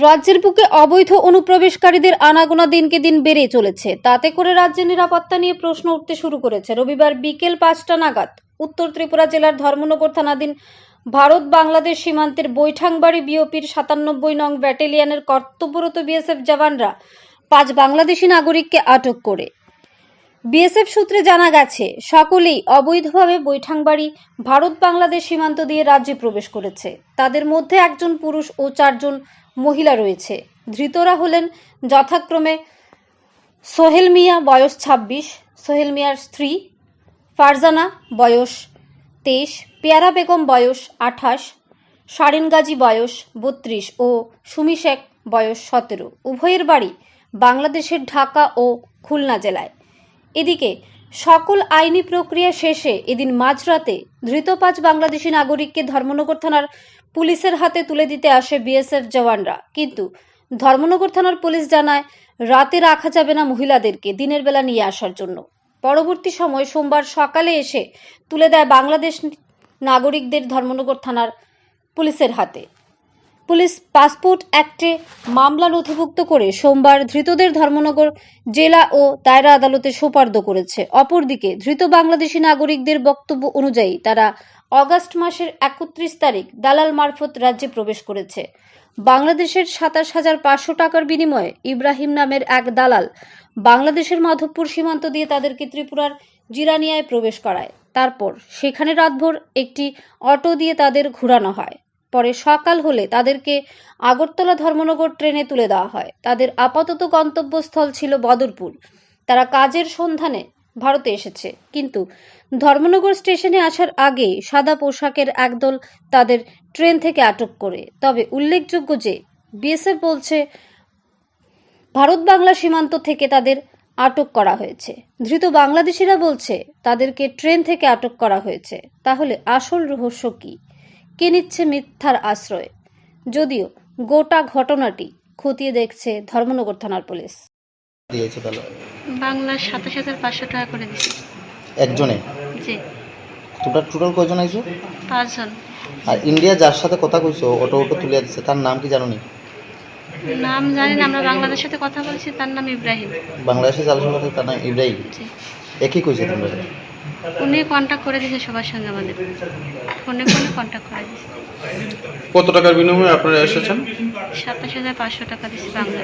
রাজ্যের বুকে অবৈধ অনুপ্রবেশকারীদের আনাগোনা দিনকে দিন বেড়ে চলেছে। তাতে করে রাজ্যের নিরাপত্তা নিয়ে প্রশ্ন উঠতে শুরু করেছে। রবিবার বিকেল 5টা নাগাদ উত্তর ত্রিপুরা জেলার ধর্মনগর থানাধীন ভারত বাংলাদেশ সীমান্তের বৈঠাংবাড়ি বিওপির 97 নং ব্যাটালিয়নের কর্তব্যরত বিএসএফ জওয়ানরা 5 বাংলাদেশি নাগরিককে আটক করে। বিএসএফ সূত্রে জানা গেছে, সকলেই অবৈধভাবে বৈঠাংবাড়ি ভারত বাংলাদেশ সীমান্ত দিয়ে রাজ্যে প্রবেশ করেছে। তাদের মধ্যে একজন পুরুষ ও 4 জন মহিলা রয়েছে। ধৃতরা হলেন যথাক্রমে সোহেল মিয়া বয়স 26, সোহেল মিয়ার স্ত্রী ফারজানা বয়স 23, পেয়ারা বেগম বয়স 28, শারিন গাজী বয়স 32 ও সুমি শেখ বয়স 17। উভয়ের বাড়ি বাংলাদেশের ঢাকা ও খুলনা জেলায়। এদিকে সকল আইনি প্রক্রিয়া শেষে এদিন মাঝরাতে ধৃত 5 বাংলাদেশি নাগরিককে ধর্মনগর থানার পুলিশের হাতে তুলে দিতে আসে বিএসএফ জওয়ানরা। কিন্তু ধর্মনগর থানার পুলিশ জানায়, রাতে রাখা যাবে না মহিলাদেরকে, দিনের বেলা নিয়ে আসার জন্য। পরবর্তী সময় সোমবার সকালে এসে তুলে দেয় বাংলাদেশ নাগরিকদের ধর্মনগর থানার পুলিশের হাতে। পুলিশ পাসপোর্ট অ্যাক্টে মামলা নথিভুক্ত করে সোমবার ধৃতদের ধর্মনগর জেলা ও দায়রা আদালতে সোপর্দ করেছে। অপরদিকে ধৃত বাংলাদেশি নাগরিকদের বক্তব্য অনুযায়ী তারা অগাস্ট মাসের 31 তারিখ দালাল মারফত রাজ্যে প্রবেশ করেছে। বাংলাদেশের 27,500 টাকার বিনিময়ে ইব্রাহিম নামের এক দালাল বাংলাদেশের মাধবপুর সীমান্ত দিয়ে তাদেরকে ত্রিপুরার জিরানিয়ায় প্রবেশ করায়। তারপর সেখানে রাতভর একটি অটো দিয়ে তাদের ঘোরানো হয়। পরে সকাল হলে তাদেরকে আগরতলা ধর্মনগর ট্রেনে তুলে দেওয়া হয়। তাদের আপাতত গন্তব্যস্থল ছিল বদরপুর। তারা কাজের সন্ধানে ভারতে এসেছে, কিন্তু ধর্মনগর স্টেশনে আসার আগে সাদা পোশাকের একদল তাদের ট্রেন থেকে আটক করে। তবে উল্লেখযোগ্য যে বিএসএফ বলছে ভারত বাংলা সীমান্ত থেকে তাদের আটক করা হয়েছে। ধৃত বাংলাদেশিরা বলছে তাদেরকে ট্রেন থেকে আটক করা হয়েছে। তাহলে আসল রহস্য কি? কে নিচ্ছে মিথ্যার আশ্রয়? যদিও গোটা ঘটনাটি খতিয়ে দেখছে ধর্মনগর থানার পুলিশ। দিয়েছে তাহলে বাংলা 27,500 টাকা করে দিছি। একজনে? জি, টোটাল কয়জন আইছো? 5 জন। আর ইন্ডিয়া যার সাথে কথা কইছো অটো তুলে দিচ্ছে, তার নাম কি জানো নি? নাম জানি না, আমরা বাংলাদেশের সাথে কথা বলছি, তার নাম ইব্রাহিম। বাংলাদেশে যার সাথে তার নাম ইব্রাহিম। জি, একই কইছে তোমরা? উনি কন্ট্যাক্ট করে দিয়েছে সবার সঙ্গে, আমাদের ফোনে কন্ট্যাক্ট করে দিয়েছে। কত টাকার বিনিময়ে আপনারা এসেছেন? 27,500 টাকা দিছি বাংলা।